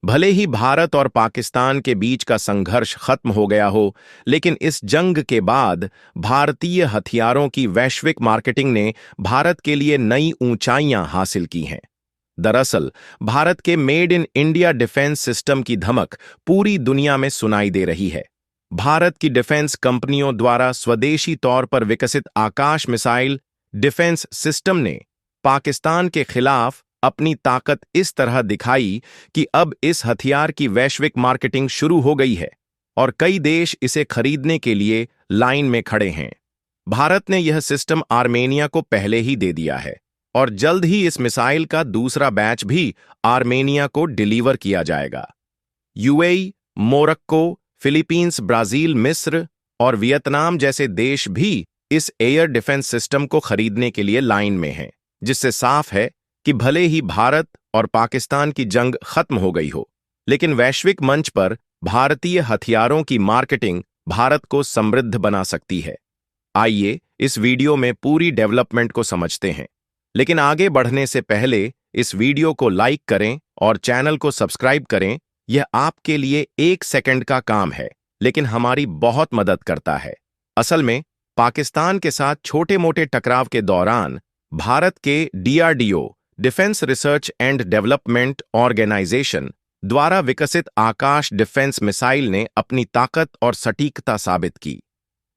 भले ही भारत और पाकिस्तान के बीच का संघर्ष खत्म हो गया हो, लेकिन इस जंग के बाद भारतीय हथियारों की वैश्विक मार्केटिंग ने भारत के लिए नई ऊंचाइयां हासिल की हैं। दरअसल, भारत के made in India defence system की धमक पूरी दुनिया में सुनाई दे रही है। भारत की डिफेंस कंपनियों द्वारा स्वदेशी तौर पर विकसित आकाश मिसाइल डिफेंस सिस्टम ने पाकिस्तान के खिलाफ अपनी ताकत इस तरह दिखाई कि अब इस हथियार की वैश्विक मार्केटिंग शुरू हो गई है और कई देश इसे खरीदने के लिए लाइन में खड़े हैं। भारत ने यह सिस्टम आर्मेनिया को पहले ही दे दिया है और जल्द ही इस मिसाइल का दूसरा बैच भी आर्मेनिया को डिलीवर किया जाएगा। यूएई, मोरक्को, फिलीपींस, ब्राजील, मिस्र और वियतनाम जैसे देश भी इस एयर डिफेंस सिस्टम को खरीदने के लिए लाइन में हैं, जिससे साफ है कि भले ही भारत और पाकिस्तान की जंग खत्म हो गई हो, लेकिन वैश्विक मंच पर भारतीय हथियारों की मार्केटिंग भारत को समृद्ध बना सकती है। आइए इस वीडियो में पूरी डेवलपमेंट को समझते हैं, लेकिन आगे बढ़ने से पहले इस वीडियो को लाइक करें और चैनल को सब्सक्राइब करें। यह आपके लिए 1 सेकंड का काम है, लेकिन हमारी बहुत मदद करता है। असल में पाकिस्तान के साथ छोटे-मोटे टकराव के दौरान भारत के DRDO defence research and development organisation द्वारा विकसित आकाश डिफेंस मिसाइल ने अपनी ताकत और सटीकता साबित की।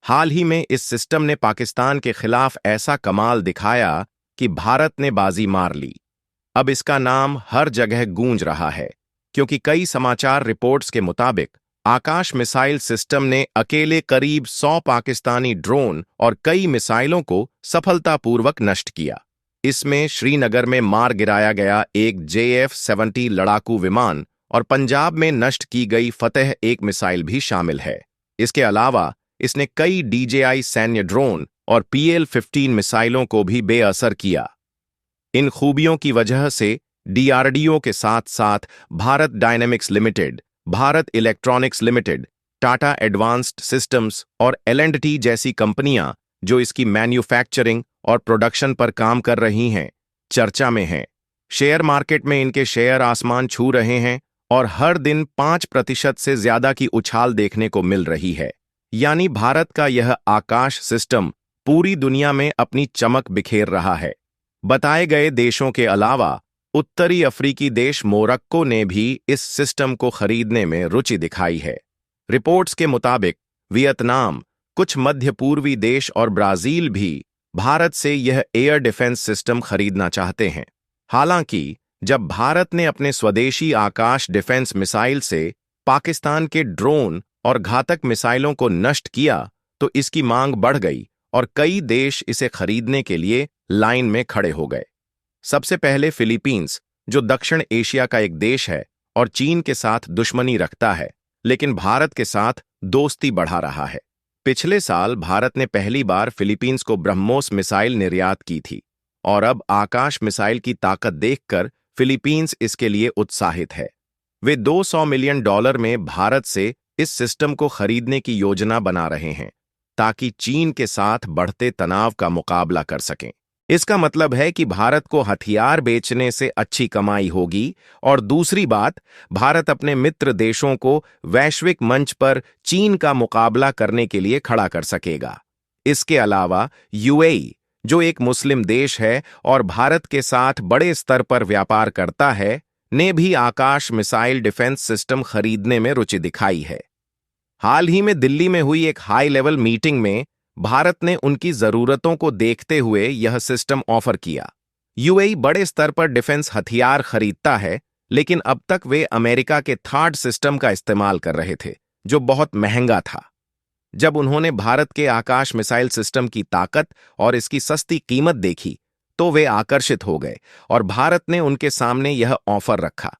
हाल ही में इस सिस्टम ने पाकिस्तान के खिलाफ ऐसा कमाल दिखाया कि भारत ने बाजी मार ली। अब इसका नाम हर जगह गूंज रहा है, क्योंकि कई समाचार रिपोर्ट्स के मुताबिक आकाश मिसाइल सिस्टम ने अकेले करीब 100 पाकिस्तानी ड्रोन और कई मिसाइलों को सफलतापूर्वक नष्ट किया। इसमें श्रीनगर में मार गिराया गया एक JF-70 लड़ाकू विमान और पंजाब में नष्ट की गई फतेह एक मिसाइल भी शामिल है। इसके अलावा इसने कई DJI सैन्य ड्रोन और PL-15 मिसाइलों को भी बेअसर किया। इन खूबियों की वजह से DRDO के साथ साथ Bharat dynamics limited, Bharat electronics limited, Tata advanced systems और L&T जैसी कंपनियां जो इसकी मैन्युफैक्चरिंग और प्रोडक्शन पर काम कर रही हैं, चर्चा में हैं। शेयर मार्केट में इनके शेयर आसमान छू रहे हैं और हर दिन 5% से ज्यादा की उछाल देखने को मिल रही है। यानी भारत का यह आकाश सिस्टम पूरी दुनिया में अपनी चमक बिखेर रहा है। बताए गए देशों के अलावा उत्तरी अफ्रीकी देश मोरक्को ने भी इस सिस्टम को खरीदने में रुचि दिखाई है। रिपोर्ट्स के मुताबिक वियतनाम, कुछ मध्य पूर्वी देश और ब्राजील भी भारत से यह एयर डिफेंस सिस्टम खरीदना चाहते हैं। हालांकि जब भारत ने अपने स्वदेशी आकाश डिफेंस मिसाइल से पाकिस्तान के ड्रोन और घातक मिसाइलों को नष्ट किया, तो इसकी मांग बढ़ गई और कई देश इसे खरीदने के लिए लाइन में खड़े हो गए। सबसे पहले फिलीपींस, जो दक्षिण एशिया का एक देश है और चीन के साथ दुश्मनी रखता है, लेकिन भारत के साथ दोस्ती बढ़ा रहा है। पिछले साल भारत ने पहली बार फिलीपींस को ब्रह्मोस मिसाइल निर्यात की थी और अब आकाश मिसाइल की ताकत देखकर फिलीपींस इसके लिए उत्साहित है। वे $200 मिलियन में भारत से इस सिस्टम को खरीदने की योजना बना रहे हैं, ताकि चीन के साथ बढ़ते तनाव का मुकाबला कर सकें। इसका मतलब है कि भारत को हथियार बेचने से अच्छी कमाई होगी और दूसरी बात, भारत अपने मित्र देशों को वैश्विक मंच पर चीन का मुकाबला करने के लिए खड़ा कर सकेगा। इसके अलावा यूएई, जो एक मुस्लिम देश है और भारत के साथ बड़े स्तर पर व्यापार करता है, ने भी आकाश मिसाइल डिफेंस सिस्टम खरीदने में रुचि दिखाई है। हाल ही में दिल्ली में हुई एक हाई लेवल मीटिंग में भारत ने उनकी जरूरतों को देखते हुए यह सिस्टम ऑफर किया। यूएई बड़े स्तर पर डिफेंस हथियार खरीदता है, लेकिन अब तक वे अमेरिका के थार्ड सिस्टम का इस्तेमाल कर रहे थे, जो बहुत महंगा था। जब उन्होंने भारत के आकाश मिसाइल सिस्टम की ताकत और इसकी सस्ती कीमत देखी, तो वे आकर्षित हो गए और भारत ने उनके सामने यह ऑफर रखा।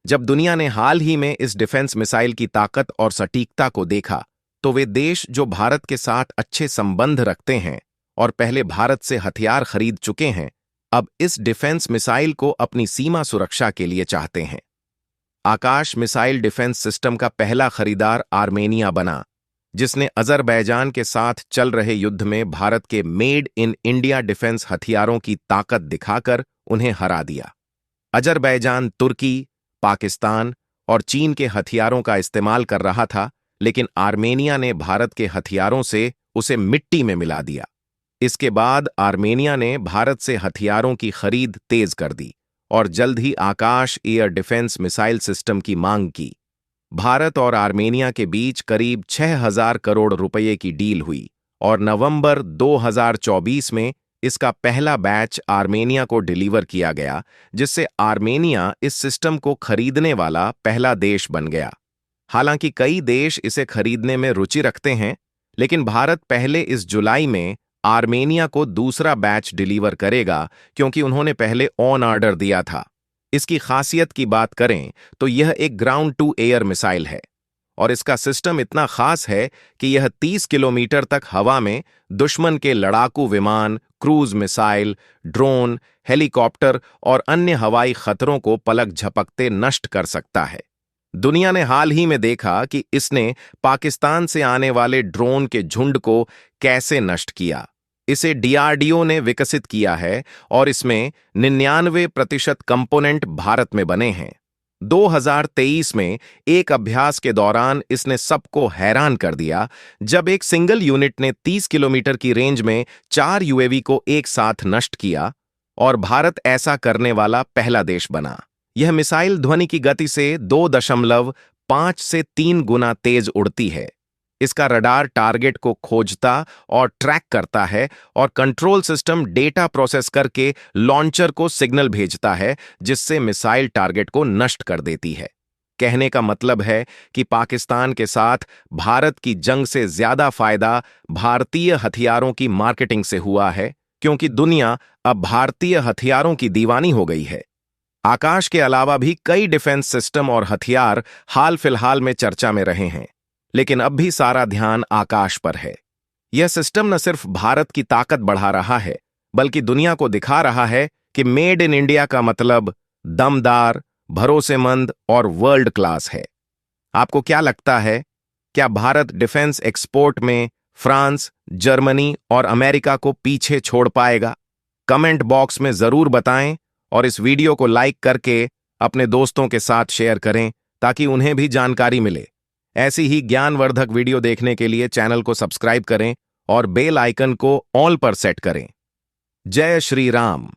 जब दुनिया ने हाल ही में इस डिफेंस मिसाइल की ताकत और सटीकता को देखा, तो वे देश जो भारत के साथ अच्छे संबंध रखते हैं और पहले भारत से हथियार खरीद चुके हैं, अब इस डिफेंस मिसाइल को अपनी सीमा सुरक्षा के लिए चाहते हैं। आकाश मिसाइल डिफेंस सिस्टम का पहला खरीदार आर्मेनिया बना, जिसने अजरबैजान के साथ चल रहे युद्ध में भारत के मेड इन इंडिया डिफेंस हथियारों की ताकत दिखाकर उन्हें हरा दिया। अजरबैजान तुर्की, पाकिस्तान और चीन के हथियारों का इस्तेमाल कर रहा था, लेकिन आर्मेनिया ने भारत के हथियारों से उसे मिट्टी में मिला दिया। इसके बाद आर्मेनिया ने भारत से हथियारों की खरीद तेज कर दी और जल्द ही आकाश एयर डिफेंस मिसाइल सिस्टम की मांग की। भारत और आर्मेनिया के बीच करीब 6,000 करोड़ रुपए की डील हुई और नवंबर 2024 में इसका पहला बैच आर्मेनिया को डिलीवर किया गया, जिससे आर्मेनिया इस सिस्टम को खरीदने वाला पहला देश बन गया। हालांकि कई देश इसे खरीदने में रुचि रखते हैं, लेकिन भारत पहले इस जुलाई में आर्मेनिया को दूसरा बैच डिलीवर करेगा, क्योंकि उन्होंने पहले ऑन ऑर्डर दिया था। इसकी खासियत की बात करें तो यह एक ग्राउंड टू एयर मिसाइल है और इसका सिस्टम इतना खास है कि यह 30 किलोमीटर तक हवा में दुश्मन के लड़ाकू विमान, क्रूज मिसाइल, ड्रोन, हेलीकॉप्टर और अन्य हवाई खतरों को पलक झपकते नष्ट कर सकता है। दुनिया ने हाल ही में देखा कि इसने पाकिस्तान से आने वाले ड्रोन के झुंड को कैसे नष्ट किया। इसे डीआरडीओ ने विकसित किया है और इसमें 99% कंपोनेंट भारत में बने हैं। 2023 में एक अभ्यास के दौरान इसने सबको हैरान कर दिया, जब एक सिंगल यूनिट ने 30 किलोमीटर की रेंज में 4 यूएवी को एक साथ नष्ट किया और भारत ऐसा करने वाला पहला देश बना। यह मिसाइल ध्वनि की गति से 2.5 से 3 गुना तेज उड़ती है। इसका रडार टारगेट को खोजता और ट्रैक करता है और कंट्रोल सिस्टम डेटा प्रोसेस करके लॉन्चर को सिग्नल भेजता है, जिससे मिसाइल टारगेट को नष्ट कर देती है। कहने का मतलब है कि पाकिस्तान के साथ भारत की जंग से ज्यादा फायदा भारतीय हथियारों की मार्केटिंग से हुआ है, क्योंकि दुनिया अब भारतीय हथियारों की दीवानी हो गई है। आकाश के अलावा भी कई डिफेंस सिस्टम और हथियार हाल फिलहाल में चर्चा में रहे हैं, लेकिन अब भी सारा ध्यान आकाश पर है। यह सिस्टम न सिर्फ भारत की ताकत बढ़ा रहा है, बल्कि दुनिया को दिखा रहा है कि मेड इन इंडिया का मतलब दमदार, भरोसेमंद और वर्ल्ड क्लास है। आपको क्या लगता है, क्या भारत डिफेंस एक्सपोर्ट में फ्रांस, जर्मनी और अमेरिका को पीछे छोड़ पाएगा? कमेंट बॉक्स में जरूर बताएं और इस वीडियो को लाइक करके अपने दोस्तों के साथ शेयर करें, ताकि उन्हें भी जानकारी मिले। ऐसी ही ज्ञानवर्धक वीडियो देखने के लिए चैनल को सब्सक्राइब करें और बेल आइकन को ऑल पर सेट करें। जय श्री राम।